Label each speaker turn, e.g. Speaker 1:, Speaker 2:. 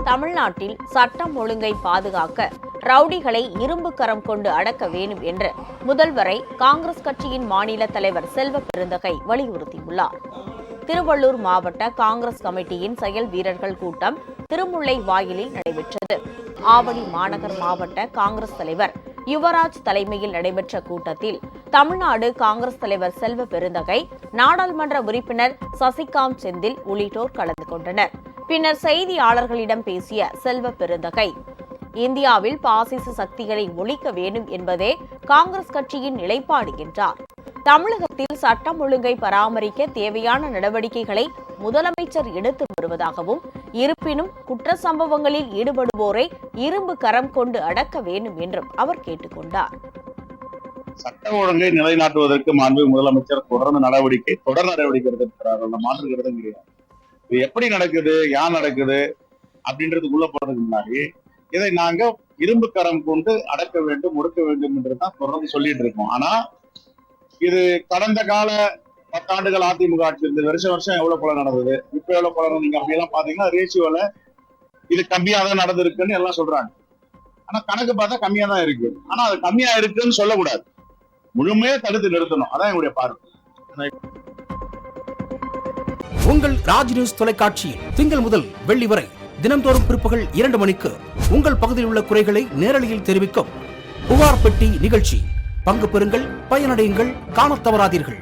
Speaker 1: தமிழ்நாட்டில் சட்டம் ஒழுங்கை பாதுகாக்க ரவுடிகளை இரும்பு கரம் கொண்டு அடக்க வேண்டும் என்று முதல்வரை காங்கிரஸ் கட்சியின் மாநில தலைவர் செல்வ பெருந்தகை வலியுறுத்தியுள்ளார். திருவள்ளூர் மாவட்ட காங்கிரஸ் கமிட்டியின் செயல் வீரர்கள் கூட்டம் திருமுல்லைவாயலில் நடைபெற்றது. ஆவடி மாநகர் மாவட்ட காங்கிரஸ் தலைவர் யுவராஜ் தலைமையில் நடைபெற்ற கூட்டத்தில் தமிழ்நாடு காங்கிரஸ் தலைவர் செல்வ பெருந்தகை, நாடாளுமன்ற உறுப்பினர் சசிகாந்த் செந்தில் உள்ளிட்டோர் கலந்து கொண்டனர். பின்னர் செய்தியாளர்களிடம் பேசிய செல்வ பெருந்தகை, இந்தியாவில் பாசிச சக்திகளை ஒழிக்க வேண்டும் என்பதே காங்கிரஸ் கட்சியின் நிலைப்பாடு என்றார். தமிழகத்தில் சட்டம் ஒழுங்கை பராமரிக்க தேவையான நடவடிக்கைகளை முதலமைச்சர் எடுத்து வருவதாகவும், இருப்பினும் குற்ற சம்பவங்களில் ஈடுபடுவோரை இரும்பு கரம் கொண்டு அடக்க வேண்டும் என்றும் அவர் கேட்டுக் கொண்டார்.
Speaker 2: சட்ட ஒழுங்கை நிலைநாட்டுவதற்கு மாண்புமிகு முதலமைச்சர் தொடர் நடவடிக்கை எடுத்திருக்கிறார். மாற்று கருத்தும் கிடையாது. இது எப்படி நடக்குது, யார் நடக்குது அப்படின்றதுக்குள்ள போறதுக்கு முன்னாடி இதை நாங்க இரும்பு கரம் கொண்டு அடக்க வேண்டும், ஒடுக்க வேண்டும் என்றுதான் தொடர்ந்து சொல்லிட்டு இருக்கோம். ஆனா இது கடந்த கால 10 ஆண்டுகள் அதிமுக ஆட்சி இருந்தது. வருஷம் எவ்வளவு கொலை நடந்தது, இப்ப எவ்வளவு கொலை நடந்தீங்க அப்படியெல்லாம் பாத்தீங்கன்னா ரேஷியோல இது கம்மியா தான் நடந்திருக்குன்னு எல்லாம் சொல்றாங்க. ஆனா கணக்கு பார்த்தா கம்மியா தான் இருக்கு. ஆனா அது கம்மியா இருக்குன்னு சொல்லக்கூடாது, முழுமையா தடுத்து நிறுத்தணும். அதான் எங்களுடைய பார்வை.
Speaker 3: உங்கள் ராஜ் நியூஸ் தொலைக்காட்சியில் திங்கள் முதல் வெள்ளி வரை தினந்தோறும் பிற்பகல் 2 மணிக்கு உங்கள் பகுதியில் உள்ள குறைகளை நேரலையில் தெரிவிக்கும் புகார் பெட்டி நிகழ்ச்சி. பங்கு பெறுங்கள், பயனடையுங்கள், காணத் தவறாதீர்கள்.